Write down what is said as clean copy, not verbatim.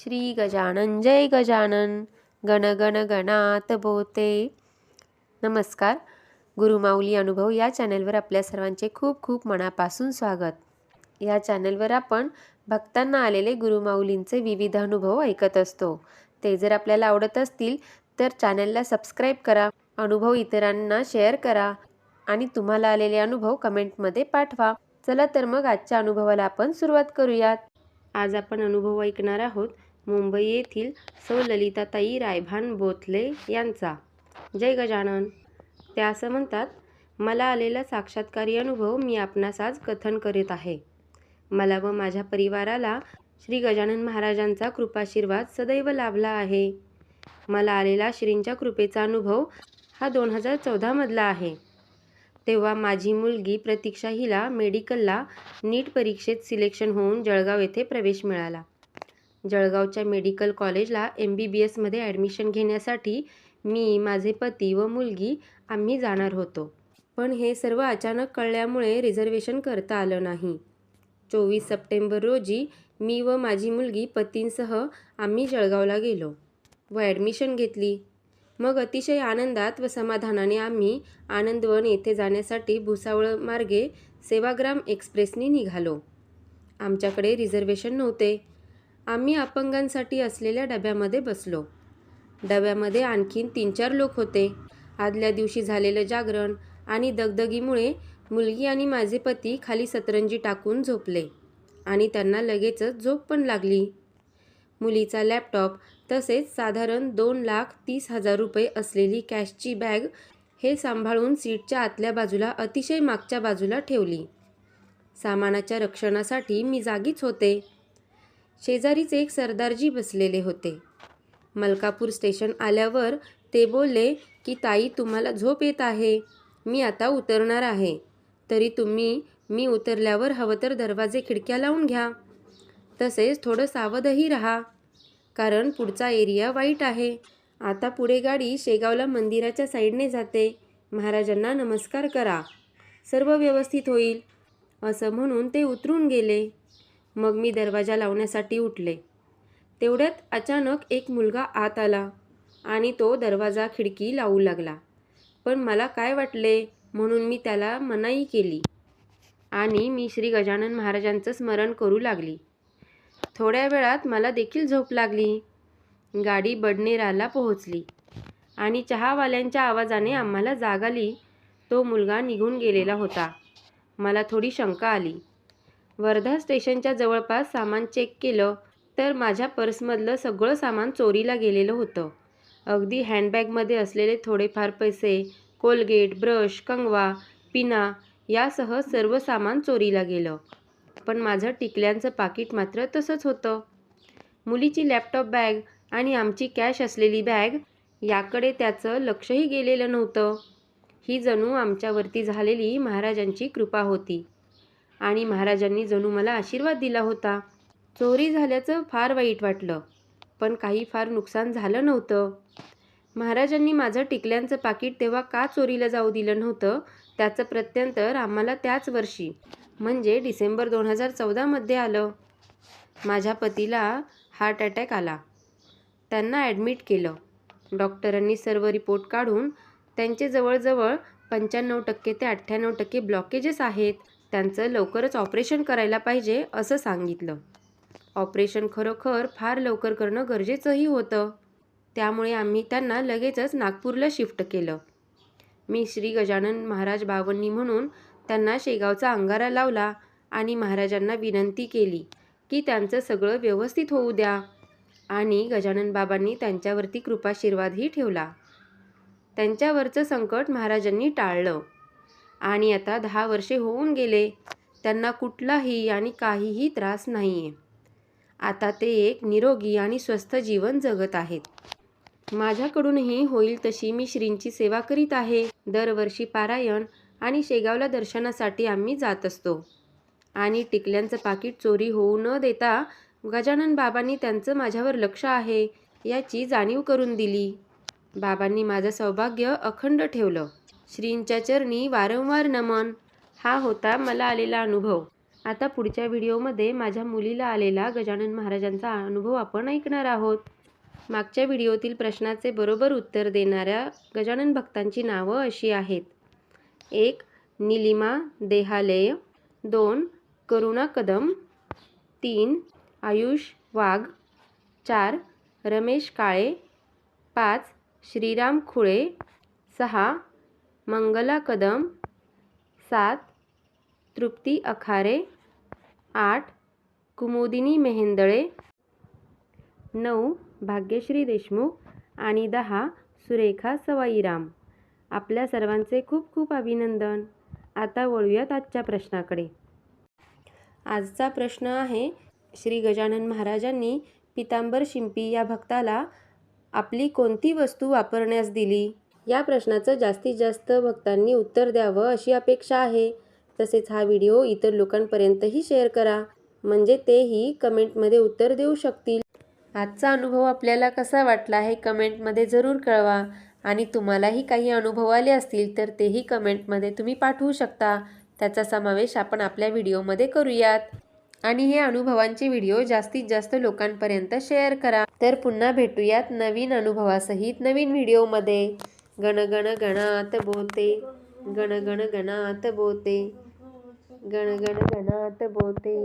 श्री गजानन जय गजानन गण गण गणात बोते। नमस्कार, गुरुमाऊली अनुभव या चॅनलवर आपल्या सर्वांचे खूप खूप मनापासून स्वागत। या चॅनलवर आपण भक्तांना आलेले गुरुमाऊलींचे विविध अनुभव ऐकत असतो। ते जर आपल्याला आवडत असतील तर चॅनलला सबस्क्राईब करा, अनुभव इतरांना शेअर करा आणि तुम्हाला आलेले अनुभव कमेंटमध्ये पाठवा। चला तर मग आजच्या अनुभवाला आपण सुरुवात करूयात। आज आपण अनुभव ऐकणार आहोत मुंबई येथील सौ ललिताताई रायभान बोथले यांचा। जय गजानन। त्या असं म्हणतात, मला आलेला साक्षात्कारी अनुभव मी आपणास आज कथन करीत आहे। मला व माझ्या परिवाराला श्री गजानन महाराजांचा कृपाशीर्वाद सदैव लाभला आहे। मला आलेला श्रींच्या कृपेचा अनुभव हा 2014 मधला आहे। तेव्हा माझी मुलगी प्रतीक्षा हिला मेडिकलला नीट परीक्षेत सिलेक्शन होऊन जळगाव येथे प्रवेश मिळाला। जळगावच्या मेडिकल कॉलेजला MBBS मध्ये ॲडमिशन घेण्यासाठी मी, माझे पती व मुलगी आम्ही जाणार होतो। पण हे सर्व अचानक कळल्यामुळे रिझर्वेशन करता आलं नाही। 24 सप्टेंबर रोजी मी व माझी मुलगी पतींसह आम्ही जळगावला गेलो व ॲडमिशन घेतली। मग अतिशय आनंदात व समाधानाने आम्ही आनंदवन येथे जाण्यासाठी भुसावळ मार्गे सेवाग्राम एक्सप्रेसनी निघालो। आमच्याकडे रिझर्वेशन नव्हते। आम्ही अपंगांसाठी असलेल्या डब्यामध्ये बसलो। डब्यामध्ये आणखीन 3-4 लोक होते। आदल्या दिवशी झालेलं जागरण आणि दगदगीमुळे मुलगी आणि माझे पती खाली सतरंजी टाकून झोपले आणि त्यांना लगेचच झोप पण लागली। मुलीचा लॅपटॉप तसेच साधारण 2,30,000 रुपये असलेली कॅशची बॅग हे सांभाळून सीटच्या आतल्या बाजूला अतिशय मागच्या बाजूला ठेवली। सामानाच्या रक्षणासाठी मी जागीच होते। शेजारीच एक सरदारजी बसलेले होते। मलकापूर स्टेशन आल्यावर ते बोलले की ताई, तुम्हाला झोप येत आहे, मी आता उतरणार आहे, तरी तुम्ही मी उतरल्यावर हवं तर दरवाजे खिडक्या लावून घ्या, तसेच थोडं सावधही राहा, कारण पुढचा एरिया वाईट आहे। आता पुढे गाडी शेगावला मंदिराच्या साईडने जाते, महाराजांना नमस्कार करा, सर्व व्यवस्थित होईल, असं म्हणून ते उतरून गेले। मग मी दरवाजा लावण्यासाठी उठले। तेवढ्यात अचानक एक मुलगा आत आला आणि तो दरवाजा खिडकी लावू लागला। पण मला काय वाटले म्हणून मी त्याला मनाई केली आणि मी श्री गजानन महाराजांचं स्मरण करू लागली। थोड्या वेळात मला देखील झोप लागली। गाडी बडनेराला पोहोचली आणि चहावाल्यांच्या आवाजाने आम्हाला जाग आली। तो मुलगा निघून गेलेला होता। मला थोडी शंका आली। वर्धा स्टेशनच्या जवळपास सामान चेक केलं तर माझ्या पर्समधलं सगळं सामान चोरीला गेलेलं होतं। अगदी हँडबॅगमध्ये असलेले थोडेफार पैसे, कोलगेट, ब्रश, कंगवा, पिना यासह सर्व सामान चोरीला गेलं। पण माझं टिकल्यांचं पाकिट मात्र तसंच होतं। मुलीची लॅपटॉप बॅग आणि आमची कॅश असलेली बॅग याकडे त्याचं लक्षही गेलेलं नव्हतं। ही जणू आमच्यावरती झालेली महाराजांची कृपा होती आणि महाराजांनी जणू मला आशीर्वाद दिला होता। चोरी झाल्याचं फार वाईट वाटलं, पण काही फार नुकसान झालं नव्हतं। महाराजांनी माझं टिकल्यांचं पाकिट तेव्हा का चोरीला जाऊ दिलं नव्हतं त्याचं प्रत्युत्तर आम्हाला त्याच वर्षी म्हणजे डिसेंबर 2014 मध्ये आलं। माझ्या पतीला हार्ट अटॅक आला। त्यांना ॲडमिट केलं। डॉक्टरांनी सर्व रिपोर्ट काढून त्यांचे जवळजवळ 95% ते 98% ब्लॉकेजेस आहेत, त्यांचं लवकरच ऑपरेशन करायला पाहिजे असं सांगितलं। ऑपरेशन खरोखर फार लवकर करणं गरजेचंही होतं। त्यामुळे आम्ही त्यांना लगेचच नागपूरला शिफ्ट केलं। मी श्री गजानन महाराज बावन्नी म्हणून त्यांना शेगावचा अंगारा लावला आणि महाराजांना विनंती केली की त्यांचं सगळं व्यवस्थित होऊ द्या आणि गजानन बाबांनी त्यांच्यावरती कृपाशीर्वादही ठेवला। त्यांच्यावरचं संकट महाराजांनी टाळलं आणि आता 10 वर्षे होऊन गेले, त्यांना कुठलाही आणि काहीही त्रास नाहीये। आता ते एक निरोगी आणि स्वस्थ जीवन जगत आहेत। माझ्याकडूनही होईल तशी मी श्रींची सेवा करीत आहे। दरवर्षी पारायण आणि शेगावला दर्शनासाठी आम्ही जात असतो आणि टिकल्यांचं पाकिट चोरी होऊ न देता गजानन बाबांनी त्यांचं माझ्यावर लक्ष आहे याची जाणीव करून दिली। बाबांनी माझं सौभाग्य अखंड ठेवलं। श्रींच्या चरणी वारंवार नमन। हा होता मला आलेला अनुभव। आता पुढच्या व्हिडिओमध्ये माझ्या मुलीला आलेला गजानन महाराजांचा अनुभव आपण ऐकणार आहोत. मागच्या व्हिडिओतील प्रश्नाचे बरोबर उत्तर देणाऱ्या गजानन भक्तांची नावं अशी आहेत. 1. निलिमा देहालेय, 2. करुणा कदम, 3. आयुष वाघ, 4. रमेश काळे, 5. श्रीराम खुळे, 6. मंगला कदम, 7. तृप्ती अखारे, 8. कुमुदिनी मेहेंदळे, 9. भाग्यश्री देशमुख आणि 10. सुरेखा सवाईराम. आपल्या सर्वांचे खूप खूप अभिनंदन. आता वळूयात आजच्या प्रश्नाकडे. आजचा प्रश्न आहे, श्री गजानन महाराजांनी पितांबर शिंपी या भक्ताला आपली कोणती वस्तू वापरण्यास दिली? या प्रश्नाचं जास्तीत जास्त भक्तांनी उत्तर द्यावं अशी अपेक्षा आहे. तसेच हा व्हिडिओ इतर लोकांपर्यंतही शेअर करा, म्हणजे तेही कमेंटमध्ये उत्तर देऊ शकतील. आजचा अनुभव आपल्याला कसा वाटला हे कमेंटमध्ये जरूर कळवा. आणि तुम्हालाही काही अनुभव आले असतील तर तेही कमेंटमध्ये तुम्ही पाठवू शकता. त्याचा समावेश आपण आपल्या व्हिडिओमध्ये करूयात. आणि हे अनुभवांचे व्हिडिओ जास्तीत जास्त लोकांपर्यंत शेअर करा. तर पुन्हा भेटूयात नवीन अनुभवासहित नवीन व्हिडिओमध्ये. गण गण गणात बोते, गण गण गणात बोते, गण गण गणात बोते.